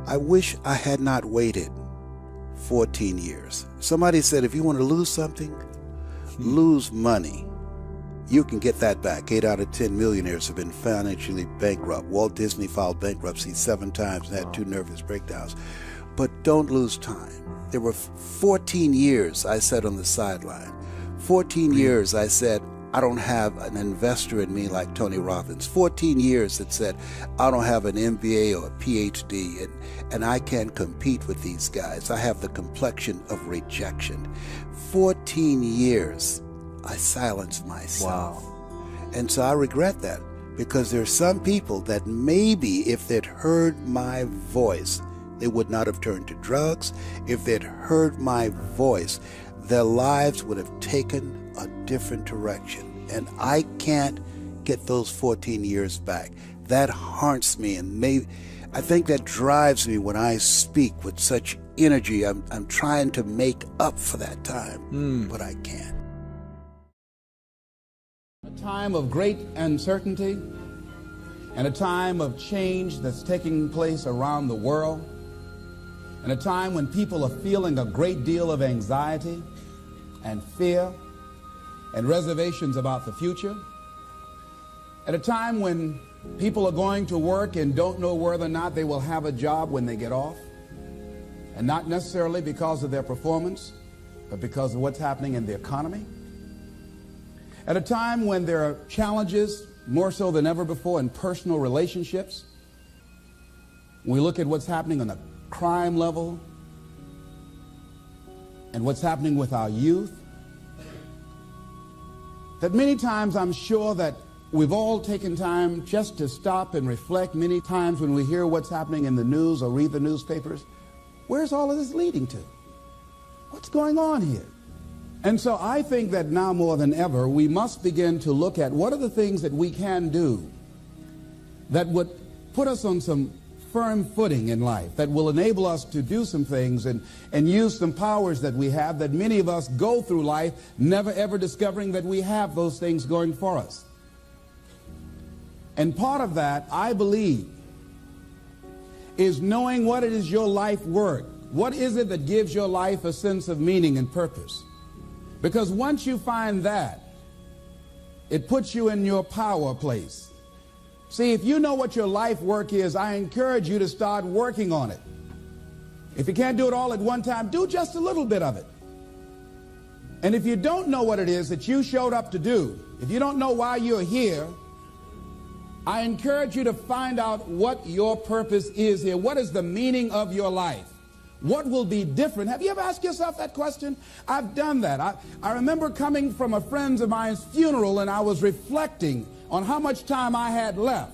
I wish I had not waited 14 years. Somebody said if you want to lose something, lose money. You can get that back. 8 out of 10 millionaires have been financially bankrupt. Walt Disney filed bankruptcy 7 times and had 2 nervous breakdowns. But don't lose time. There were 14 years I sat on the sideline. 14 years I said, I don't have an investor in me like Tony Robbins. 14 years that said, I don't have an MBA or a PhD, and I can't compete with these guys. I have the complexion of rejection. 14 years I silenced myself. Wow. And so I regret that, because there are some people that maybe if they'd heard my voice, they would not have turned to drugs. If they'd heard my voice, their lives would have taken a different direction. And I can't get those 14 years back. That haunts me, and I think that drives me when I speak with such energy. I'm trying to make up for that time, but I can't. A time of great uncertainty and a time of change that's taking place around the world, and a time when people are feeling a great deal of anxiety and fear and reservations about the future, at a time when people are going to work and don't know whether or not they will have a job when they get off, and not necessarily because of their performance, but because of what's happening in the economy. At a time when there are challenges, more so than ever before, in personal relationships. We look at what's happening on the crime level and what's happening with our youth. That many times I'm sure that we've all taken time just to stop and reflect. Many times when we hear what's happening in the news or read the newspapers, where's all of this leading to? What's going on here? And so I think that now more than ever, we must begin to look at what are the things that we can do that would put us on some firm footing in life, that will enable us to do some things and use some powers that we have, that many of us go through life never ever discovering that we have those things going for us. And part of that, I believe, is knowing what it is your life worth. What is it that gives your life a sense of meaning and purpose? Because once you find that, it puts you in your power place. See, if you know what your life work is, I encourage you to start working on it. If you can't do it all at one time, do just a little bit of it. And if you don't know what it is that you showed up to do, if you don't know why you're here, I encourage you to find out what your purpose is here. What is the meaning of your life? What will be different? Have you ever asked yourself that question? I've done that. I remember coming from a friend of mine's funeral, and I was reflecting on how much time I had left.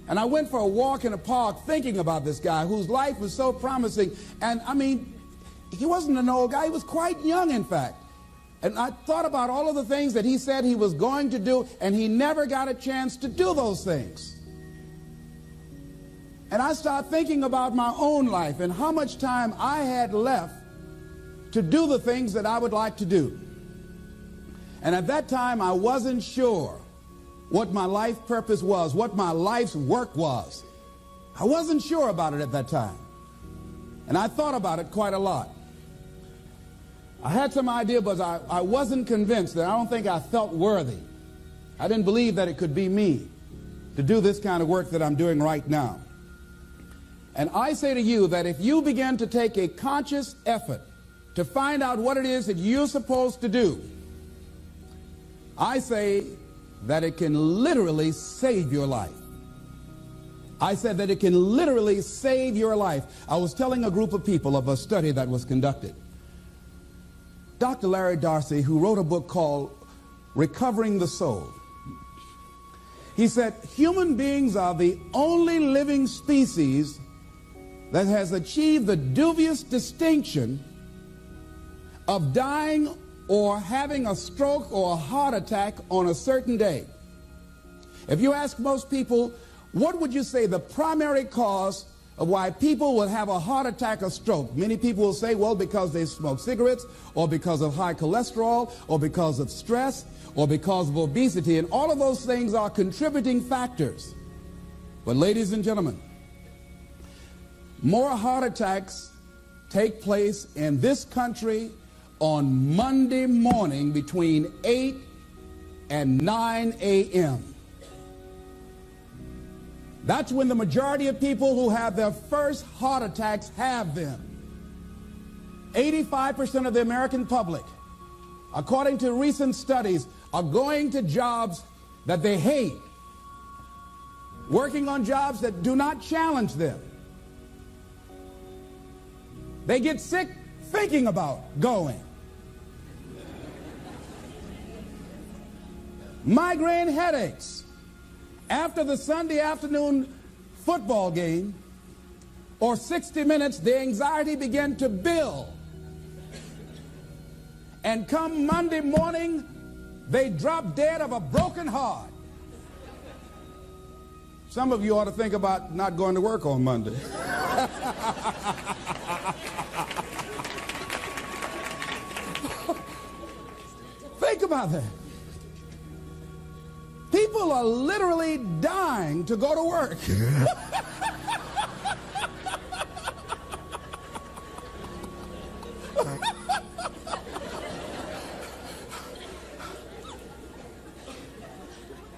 And I went for a walk in a park thinking about this guy whose life was so promising. And I mean, he wasn't an old guy. He was quite young, in fact. And I thought about all of the things that he said he was going to do, and he never got a chance to do those things. And I started thinking about my own life and how much time I had left to do the things that I would like to do. And at that time, I wasn't sure what my life purpose was, what my life's work was. I wasn't sure about it at that time. And I thought about it quite a lot. I had some idea, but I wasn't convinced. That I don't think I felt worthy. I didn't believe that it could be me to do this kind of work that I'm doing right now. And I say to you that if you begin to take a conscious effort to find out what it is that you're supposed to do, I say that it can literally save your life. I said that it can literally save your life. I was telling a group of people of a study that was conducted. Dr. Larry Darcy, who wrote a book called Recovering the Soul, he said, human beings are the only living species that has achieved the dubious distinction of dying or having a stroke or a heart attack on a certain day. If you ask most people, what would you say the primary cause of why people will have a heart attack or stroke? Many people will say, well, because they smoke cigarettes, or because of high cholesterol, or because of stress, or because of obesity, and all of those things are contributing factors. But ladies and gentlemen, more heart attacks take place in this country on Monday morning between 8 and 9 a.m. That's when the majority of people who have their first heart attacks have them. 85% of the American public, according to recent studies, are going to jobs that they hate, working on jobs that do not challenge them. They get sick thinking about going. Migraine headaches. After the Sunday afternoon football game or 60 minutes, the anxiety began to build. And come Monday morning, they drop dead of a broken heart. Some of you ought to think about not going to work on Monday. Think about that. People are literally dying to go to work.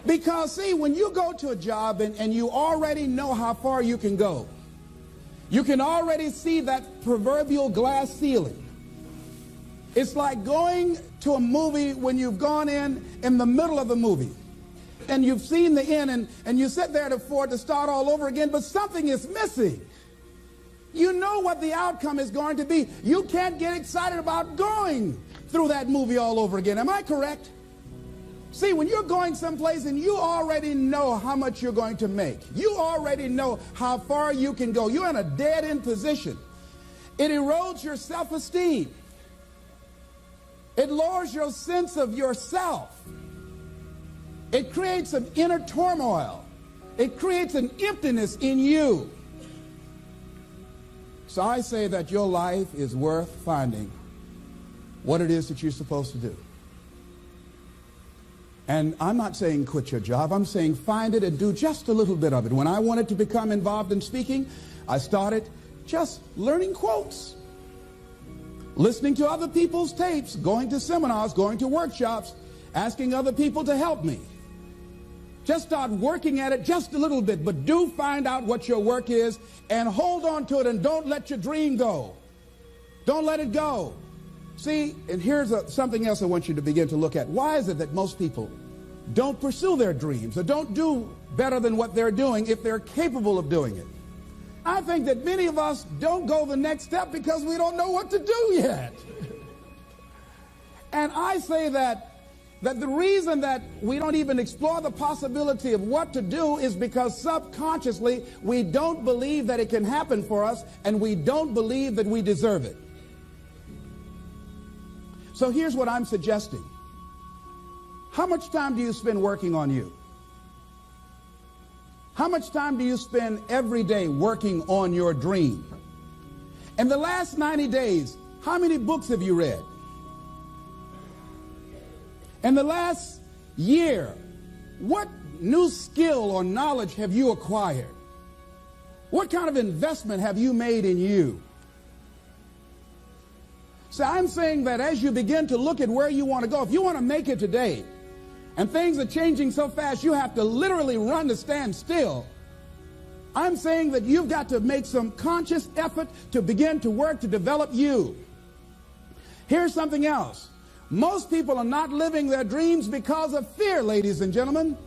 Because, see, when you go to a job and you already know how far you can go, you can already see that proverbial glass ceiling. It's like going to a movie when you've gone in the middle of the movie. And you've seen the end, and you sit there for it to start all over again, but something is missing. You know what the outcome is going to be. You can't get excited about going through that movie all over again. Am I correct? See, when you're going someplace and you already know how much you're going to make, you already know how far you can go, you're in a dead-end position. It erodes your self-esteem. It lowers your sense of yourself. It creates an inner turmoil. It creates an emptiness in you. So I say that your life is worth finding what it is that you're supposed to do. And I'm not saying quit your job. I'm saying find it and do just a little bit of it. When I wanted to become involved in speaking, I started just learning quotes, listening to other people's tapes, going to seminars, going to workshops, asking other people to help me. Just start working at it just a little bit, but do find out what your work is and hold on to it and don't let your dream go. Don't let it go. See, and here's something else I want you to begin to look at. Why is it that most people don't pursue their dreams or don't do better than what they're doing if they're capable of doing it? I think that many of us don't go the next step because we don't know what to do yet. And I say that the reason that we don't even explore the possibility of what to do is because subconsciously we don't believe that it can happen for us, and we don't believe that we deserve it. So here's what I'm suggesting. How much time do you spend working on you? How much time do you spend every day working on your dream? In the last 90 days, how many books have you read? In the last year, what new skill or knowledge have you acquired? What kind of investment have you made in you? So I'm saying that as you begin to look at where you want to go, if you want to make it today, and things are changing so fast you have to literally run to stand still, I'm saying that you've got to make some conscious effort to begin to work to develop you. Here's something else. Most people are not living their dreams because of fear, ladies and gentlemen.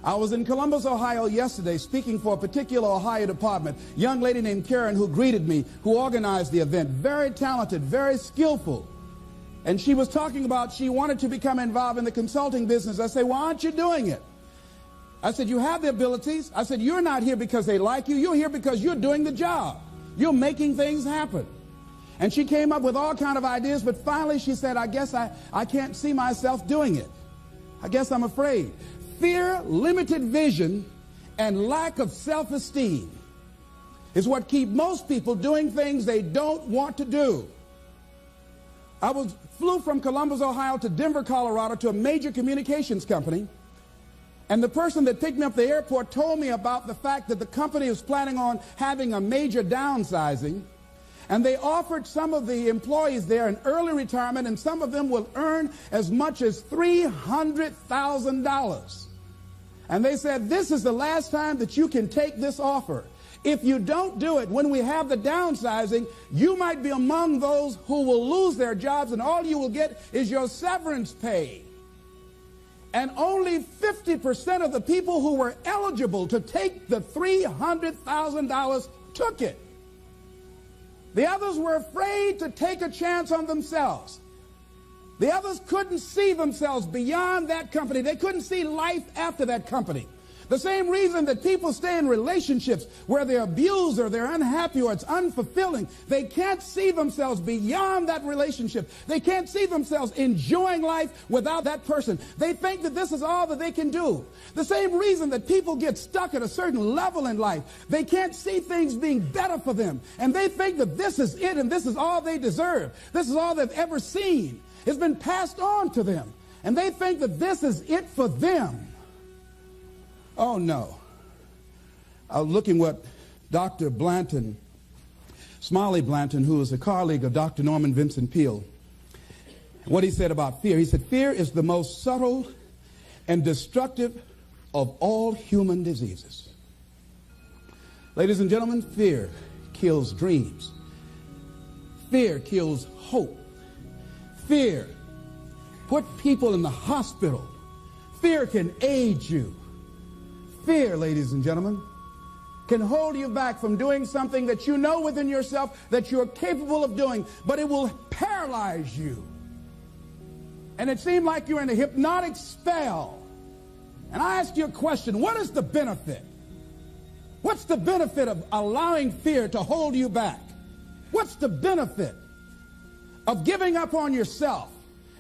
I was in Columbus, Ohio yesterday speaking for a particular Ohio department. A young lady named Karen who greeted me, who organized the event. Very talented, very skillful. And she was talking about she wanted to become involved in the consulting business. I said, why aren't you doing it? I said, you have the abilities. I said, you're not here because they like you. You're here because you're doing the job. You're making things happen. And she came up with all kinds of ideas, but finally she said, I guess I can't see myself doing it. I guess I'm afraid. Fear, limited vision, and lack of self-esteem is what keep most people doing things they don't want to do. I flew from Columbus, Ohio to Denver, Colorado to a major communications company. And the person that picked me up at the airport told me about the fact that the company was planning on having a major downsizing, and they offered some of the employees there an early retirement, and some of them will earn as much as $300,000. And they said, this is the last time that you can take this offer. If you don't do it, when we have the downsizing, you might be among those who will lose their jobs, and all you will get is your severance pay. And only 50% of the people who were eligible to take the $300,000 took it. The others were afraid to take a chance on themselves. The others couldn't see themselves beyond that company. They couldn't see life after that company. The same reason that people stay in relationships where they're abused or they're unhappy or it's unfulfilling. They can't see themselves beyond that relationship. They can't see themselves enjoying life without that person. They think that this is all that they can do. The same reason that people get stuck at a certain level in life. They can't see things being better for them. And they think that this is it and this is all they deserve. This is all they've ever seen. It's been passed on to them. And they think that this is it for them. Oh, no. I was looking what Dr. Blanton, Smiley Blanton, who is a colleague of Dr. Norman Vincent Peale, what he said about fear. He said, fear is the most subtle and destructive of all human diseases. Ladies and gentlemen, fear kills dreams. Fear kills hope. Fear put people in the hospital. Fear can aid you. Fear, ladies and gentlemen, can hold you back from doing something that you know within yourself that you're capable of doing, but it will paralyze you. And it seemed like you're in a hypnotic spell. And I ask you a question, what is the benefit? What's the benefit of allowing fear to hold you back? What's the benefit of giving up on yourself?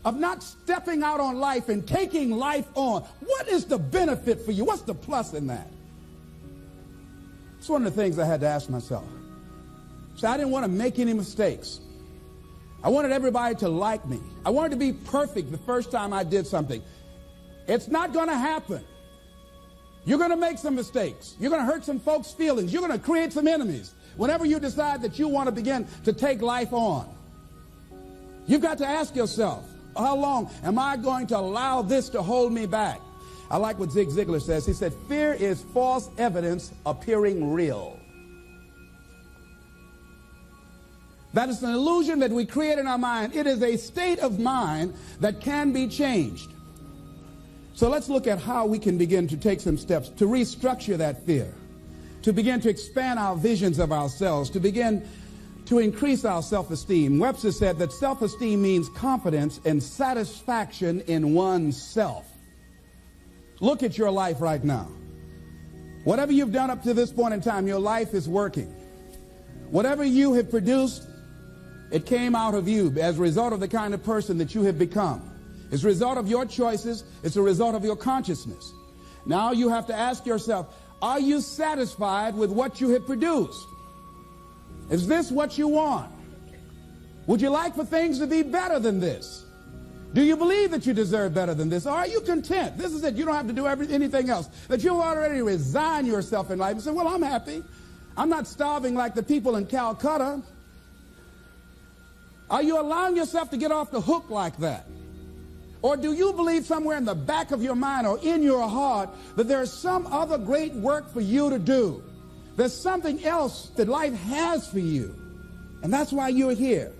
Of not stepping out on life and taking life on? What is the benefit for you? What's the plus in that? It's one of the things I had to ask myself. So I didn't want to make any mistakes. I wanted everybody to like me. I wanted to be perfect the first time I did something. It's not going to happen. You're going to make some mistakes. You're going to hurt some folks' feelings. You're going to create some enemies whenever you decide that you want to begin to take life on. You've got to ask yourself, how long am I going to allow this to hold me back? I like what Zig Ziglar says. He said, fear is false evidence appearing real. That is an illusion that we create in our mind. It is a state of mind that can be changed. So let's look at how we can begin to take some steps to restructure that fear, to begin to expand our visions of ourselves, to begin to increase our self-esteem. Webster said that self-esteem means confidence and satisfaction in oneself. Look at your life right now. Whatever you've done up to this point in time, your life is working. Whatever you have produced, it came out of you as a result of the kind of person that you have become. It's a result of your choices. It's a result of your consciousness. Now you have to ask yourself, are you satisfied with what you have produced? Is this what you want? Would you like for things to be better than this? Do you believe that you deserve better than this? Or are you content? This is it. You don't have to do anything else. That you've already resigned yourself in life and say, well, I'm happy. I'm not starving like the people in Calcutta. Are you allowing yourself to get off the hook like that? Or do you believe somewhere in the back of your mind or in your heart that there's some other great work for you to do? There's something else that life has for you. And that's why you're here.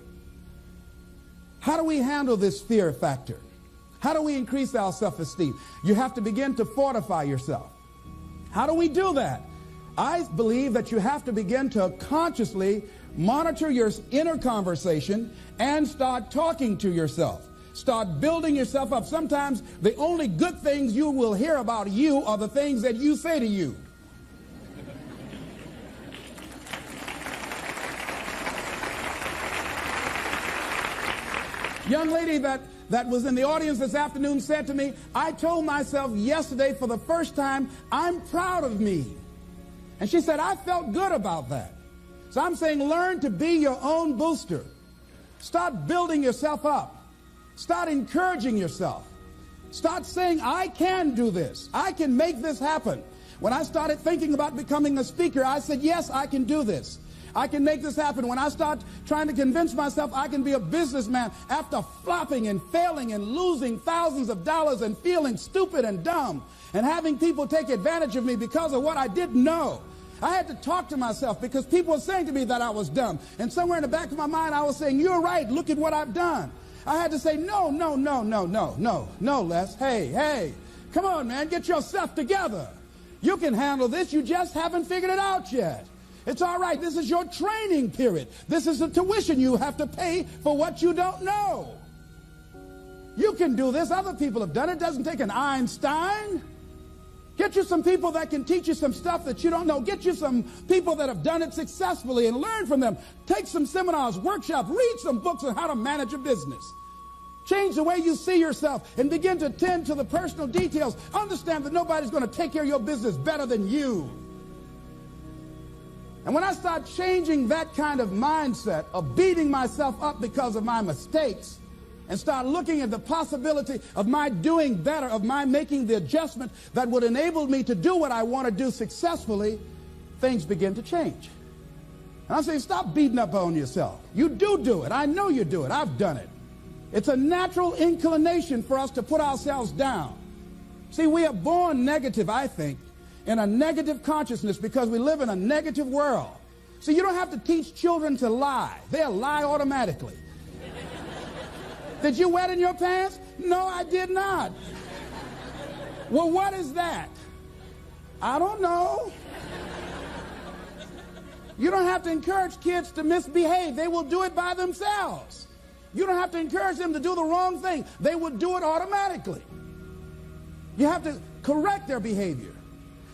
How do we handle this fear factor? How do we increase our self-esteem? You have to begin to fortify yourself. How do we do that? I believe that you have to begin to consciously monitor your inner conversation and start talking to yourself. Start building yourself up. Sometimes the only good things you will hear about you are the things that you say to you. Young lady that was in the audience this afternoon said to me, I told myself yesterday for the first time, I'm proud of me. And she said, I felt good about that. So I'm saying learn to be your own booster. Start building yourself up. Start encouraging yourself. Start saying, I can do this. I can make this happen. When I started thinking about becoming a speaker, I said, yes, I can do this. I can make this happen. When I start trying to convince myself I can be a businessman after flopping and failing and losing thousands of dollars and feeling stupid and dumb and having people take advantage of me because of what I didn't know, I had to talk to myself because people were saying to me that I was dumb. And somewhere in the back of my mind, I was saying, you're right. Look at what I've done. I had to say, no, Les. Hey, come on, man. Get yourself together. You can handle this. You just haven't figured it out yet. It's all right. This is your training period. This is the tuition you have to pay for what you don't know. You can do this. Other people have done it. It doesn't take an Einstein. Get you some people that can teach you some stuff that you don't know. Get you some people that have done it successfully and learn from them. Take some seminars, workshops, read some books on how to manage a business. Change the way you see yourself and begin to tend to the personal details. Understand that nobody's going to take care of your business better than you. And when I start changing that kind of mindset of beating myself up because of my mistakes and start looking at the possibility of my doing better, of my making the adjustment that would enable me to do what I want to do successfully, things begin to change. And I'm saying, stop beating up on yourself. You do it. I know you do it. I've done it. It's a natural inclination for us to put ourselves down. See, we are born negative, I think, in a negative consciousness because we live in a negative world. So you don't have to teach children to lie. They'll lie automatically. Did you wet in your pants? No, I did not. Well, what is that? I don't know. You don't have to encourage kids to misbehave. They will do it by themselves. You don't have to encourage them to do the wrong thing. They will do it automatically. You have to correct their behavior.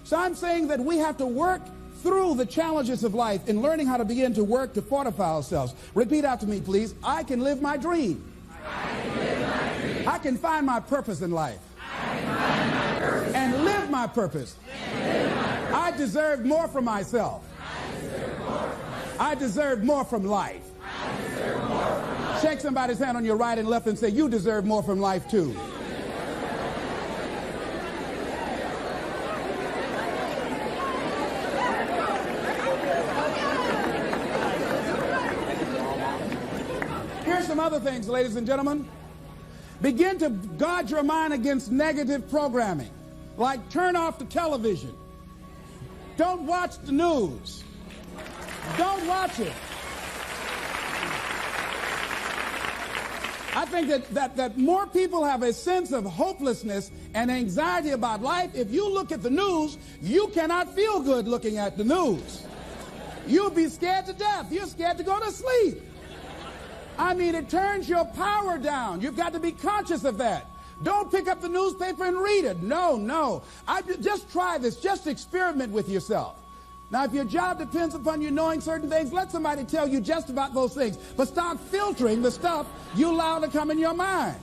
So I'm saying that we have to work through the challenges of life in learning how to begin to work to fortify ourselves. Repeat after me, please. I can live my dream. I can find my purpose in life. And live my purpose. I deserve more from myself. I deserve more from life. Shake somebody's hand on your right and left and say, you deserve more from life too. Here's some other things, ladies and gentlemen. Begin to guard your mind against negative programming, like turn off the television. Don't watch the news. Don't watch it. I think that more people have a sense of hopelessness and anxiety about life. If you look at the news, you cannot feel good looking at the news. You'll be scared to death. You're scared to go to sleep. I mean, it turns your power down. You've got to be conscious of that. Don't pick up the newspaper and read it. No. Just try this. Just experiment with yourself. Now, if your job depends upon you knowing certain things, let somebody tell you just about those things. But start filtering the stuff you allow to come in your mind.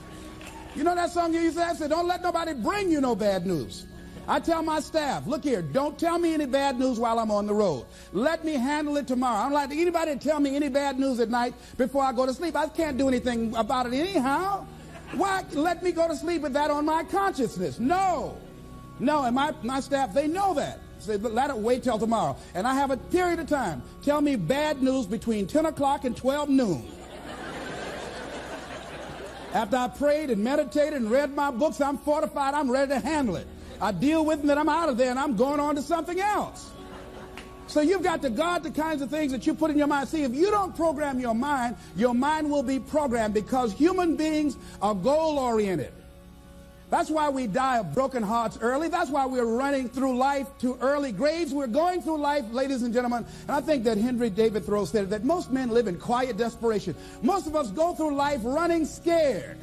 You know that song you used to have? Say, don't let nobody bring you no bad news. I tell my staff, look here, don't tell me any bad news while I'm on the road. Let me handle it tomorrow. I don't like anybody to tell me any bad news at night before I go to sleep. I can't do anything about it anyhow. Why let me go to sleep with that on my consciousness? No, and my staff, they know that. Say, let it wait till tomorrow. And I have a period of time. Tell me bad news between 10 o'clock and 12 noon. After I prayed and meditated and read my books, I'm fortified, I'm ready to handle it. I deal with them and I'm out of there and I'm going on to something else. So you've got to guard the kinds of things that you put in your mind. See, if you don't program your mind will be programmed because human beings are goal-oriented. That's why we die of broken hearts early. That's why we're running through life to early graves. We're going through life, ladies and gentlemen, and I think that Henry David Thoreau said that most men live in quiet desperation. Most of us go through life running scared.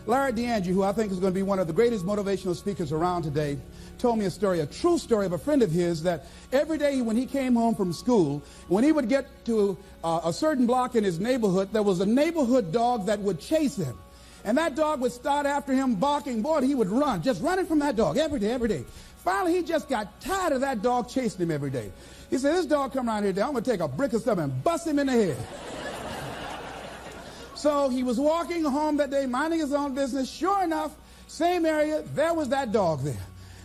Larry DeAndre, who I think is going to be one of the greatest motivational speakers around today, told me a story, a true story of a friend of his that every day when he came home from school, when he would get to a certain block in his neighborhood, there was a neighborhood dog that would chase him. And that dog would start after him barking. Boy, he would run, just running from that dog every day. Finally, he just got tired of that dog chasing him every day. He said, this dog come around here today, I'm going to take a brick or something and bust him in the head. So he was walking home that day, minding his own business. Sure enough, Same area, there was that dog there.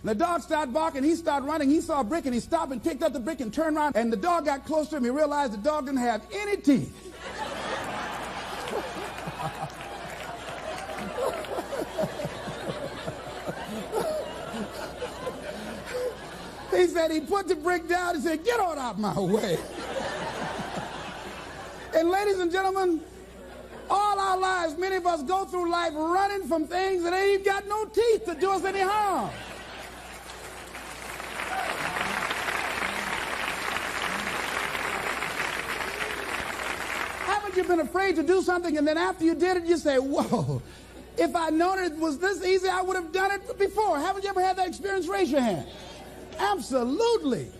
And the dog started barking, he started running, he saw a brick and he stopped and picked up the brick and turned around, and the dog got close to him. He realized the dog didn't have any teeth. He said he put the brick down and said, "Get on out my way." And ladies and gentlemen, all our lives, many of us go through life running from things that ain't got no teeth to do us any harm. Haven't you been afraid to do something and then after you did it, you say, "Whoa, if I'd known it was this easy, I would have done it before"? Haven't you ever had that experience? Raise your hand. Absolutely.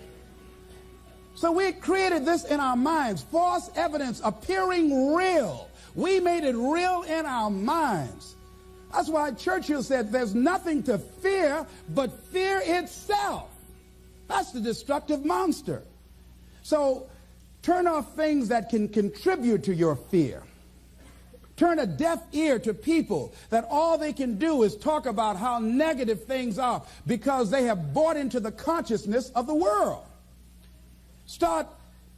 So we created this in our minds, false evidence appearing real. We made it real in our minds. That's why Churchill said there's nothing to fear but fear itself. That's the destructive monster. So turn off things that can contribute to your fear. Turn a deaf ear to people that all they can do is talk about how negative things are because they have bought into the consciousness of the world. Start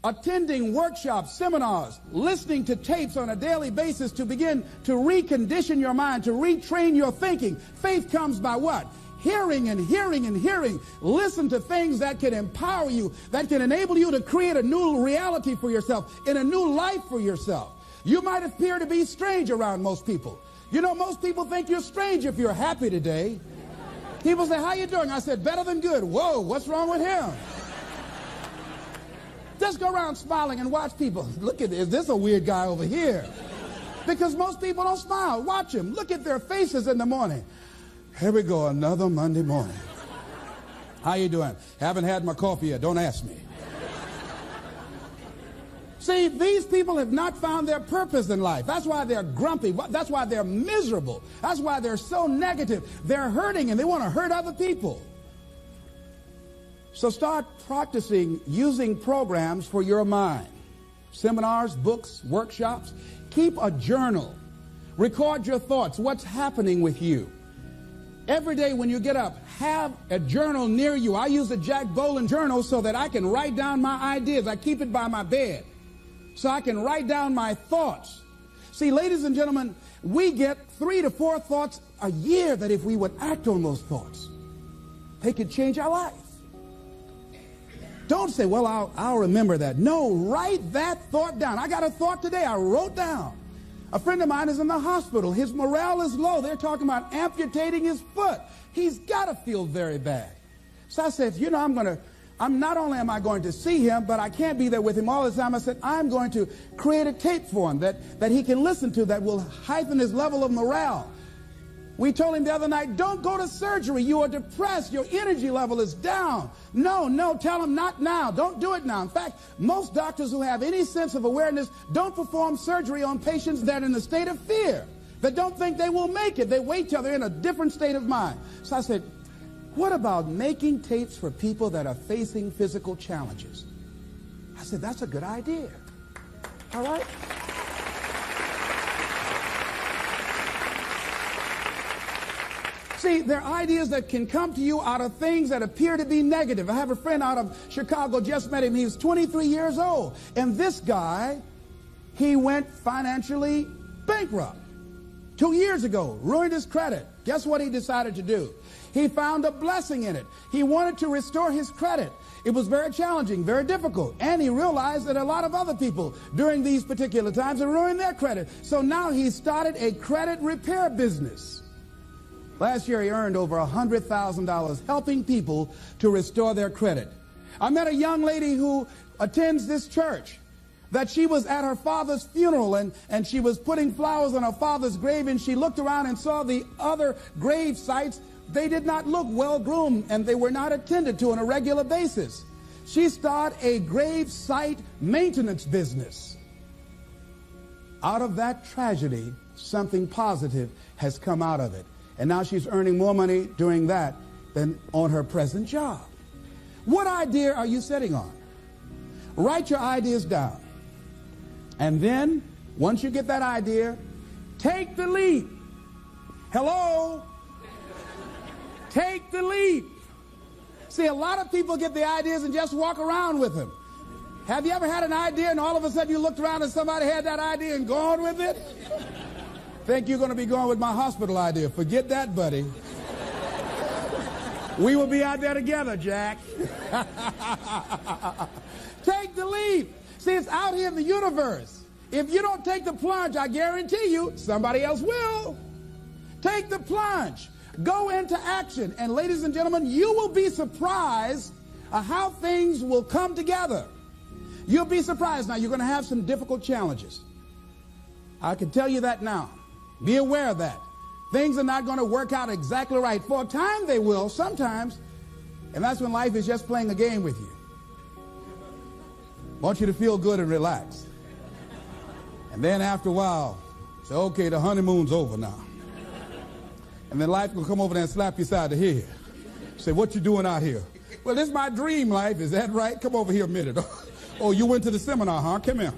attending workshops, seminars, listening to tapes on a daily basis to begin to recondition your mind, to retrain your thinking. Faith comes by what? Hearing and hearing and hearing. Listen to things that can empower you, that can enable you to create a new reality for yourself, and a new life for yourself. You might appear to be strange around most people. You know, most people think you're strange if you're happy today. People say, "How you doing?" I said, "Better than good." "Whoa, what's wrong with him?" Just go around smiling and watch people. Look at this. Is this a weird guy over here? Because most people don't smile. Watch them. Look at their faces in the morning. Here we go, another Monday morning. "How you doing?" "Haven't had my coffee yet. Don't ask me." See, these people have not found their purpose in life. That's why they're grumpy. That's why they're miserable. That's why they're so negative. They're hurting and they want to hurt other people. So start practicing using programs for your mind. Seminars, books, workshops. Keep a journal. Record your thoughts. What's happening with you? Every day when you get up, have a journal near you. I use a Jack Boland journal so that I can write down my ideas. I keep it by my bed so I can write down my thoughts. See, ladies and gentlemen, we get 3 to 4 thoughts a year that if we would act on those thoughts, they could change our life. Don't say, "Well, I'll remember that." No, write that thought down. I got a thought today I wrote down. A friend of mine is in the hospital. His morale is low. They're talking about amputating his foot. He's got to feel very bad. So I said, "You know, I'm not only am I going to see him, but I can't be there with him all the time." I said, "I'm going to create a tape for him that he can listen to that will heighten his level of morale." We told him the other night, "Don't go to surgery. You are depressed. Your energy level is down." No, tell him not now. Don't do it now. In fact, most doctors who have any sense of awareness don't perform surgery on patients that are in a state of fear, that don't think they will make it. They wait till they're in a different state of mind. So I said, "What about making tapes for people that are facing physical challenges?" I said, "That's a good idea." All right? See, there are ideas that can come to you out of things that appear to be negative. I have a friend out of Chicago, just met him. He was 23 years old. And this guy, he went financially bankrupt 2 years ago, ruined his credit. Guess what he decided to do? He found a blessing in it. He wanted to restore his credit. It was very challenging, very difficult. And he realized that a lot of other people during these particular times had ruined their credit. So now he started a credit repair business. Last year he earned over $100,000 helping people to restore their credit. I met a young lady who attends this church, that she was at her father's funeral and she was putting flowers on her father's grave, and she looked around and saw the other grave sites. They did not look well groomed and they were not attended to on a regular basis. She started a grave site maintenance business. Out of that tragedy, something positive has come out of it. And now she's earning more money doing that than on her present job. What idea are you sitting on? Write your ideas down. And then, once you get that idea, take the leap. Hello? Take the leap. See, a lot of people get the ideas and just walk around with them. Have you ever had an idea and all of a sudden you looked around and somebody had that idea and gone with it? Think you're going to be going with my hospital idea. Forget that, buddy. We will be out there together, Jack. Take the leap. See, it's out here in the universe. If you don't take the plunge, I guarantee you, somebody else will. Take the plunge. Go into action. And ladies and gentlemen, you will be surprised at how things will come together. You'll be surprised. Now, you're going to have some difficult challenges. I can tell you that now. Be aware of that. Things are not going to work out exactly right. For a time they will, sometimes. And that's when life is just playing a game with you. Want you to feel good and relax. And then after a while, say, okay, the honeymoon's over now. And then life will come over there and slap you side the head. Say, what you doing out here? Well, this is my dream life. Is that right? Come over here a minute. Oh, you went to the seminar, huh? Come here.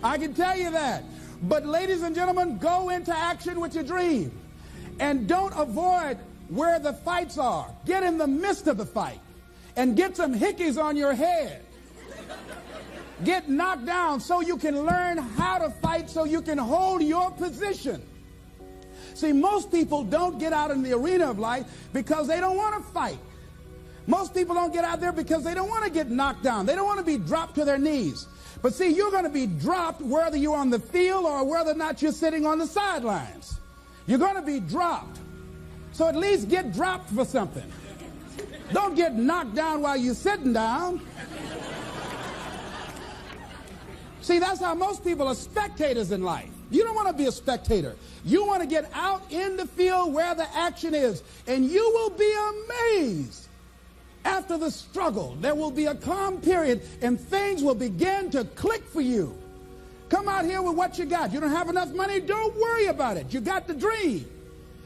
I can tell you that. But ladies and gentlemen, go into action with your dream. And don't avoid where the fights are. Get in the midst of the fight. And get some hickeys on your head. Get knocked down so you can learn how to fight, so you can hold your position. See, most people don't get out in the arena of life because they don't want to fight. Most people don't get out there because they don't want to get knocked down. They don't want to be dropped to their knees. But see, you're going to be dropped whether you're on the field or whether or not you're sitting on the sidelines. You're going to be dropped. So at least get dropped for something. Don't get knocked down while you're sitting down. See, that's how most people are spectators in life. You don't want to be a spectator. You want to get out in the field where the action is. And you will be amazed. After the struggle, there will be a calm period and things will begin to click for you. Come out here with what you got. You don't have enough money? Don't worry about it. You got the dream.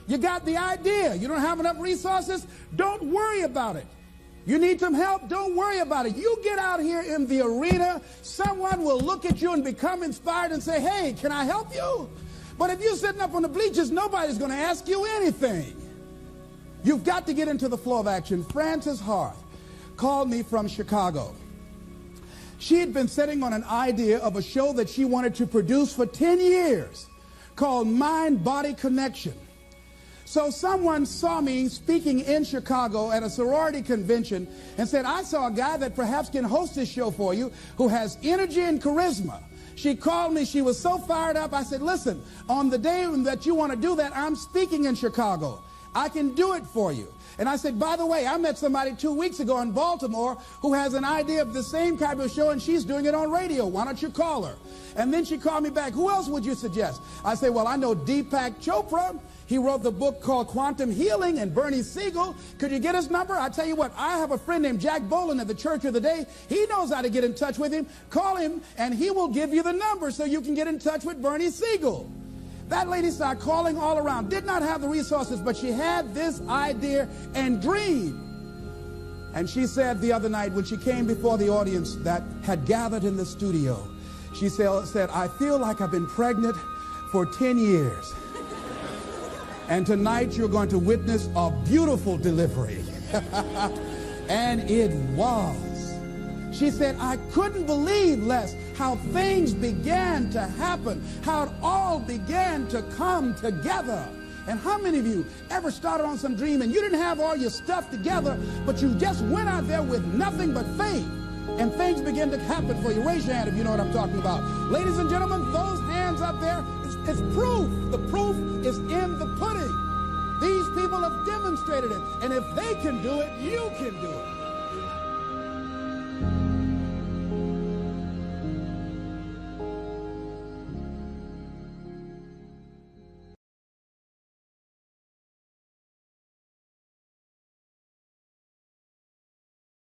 You got the idea. You don't have enough resources? Don't worry about it. You need some help? Don't worry about it. You get out here in the arena, someone will look at you and become inspired and say, hey, can I help you? But if you're sitting up on the bleachers, nobody's going to ask you anything. You've got to get into the flow of action. Frances Harth called me from Chicago. She had been sitting on an idea of a show that she wanted to produce for 10 years called Mind-Body Connection. So someone saw me speaking in Chicago at a sorority convention and said, I saw a guy that perhaps can host this show for you who has energy and charisma. She called me. She was so fired up. I said, listen, on the day that you want to do that, I'm speaking in Chicago. I can do it for you. And I said, by the way, I met somebody 2 weeks ago in Baltimore who has an idea of the same type of show, and she's doing it on radio. Why don't you call her? And then she called me back. Who else would you suggest? I said, well, I know Deepak Chopra. He wrote the book called Quantum Healing, and Bernie Siegel. Could you get his number? I tell you what, I have a friend named Jack Boland at the Church of the Day. He knows how to get in touch with him. Call him, and he will give you the number so you can get in touch with Bernie Siegel. That lady started calling all around. Did not have the resources, but she had this idea and dream. And she said the other night when she came before the audience that had gathered in the studio, she said, I feel like I've been pregnant for 10 years. And tonight you're going to witness a beautiful delivery. And it was. She said, I couldn't believe, Les, how things began to happen, how it all began to come together. And how many of you ever started on some dream and you didn't have all your stuff together, but you just went out there with nothing but faith, and things began to happen for you? Raise your hand if you know what I'm talking about. Ladies and gentlemen, those hands up there, it's proof. The proof is in the pudding. These people have demonstrated it. And if they can do it, you can do it.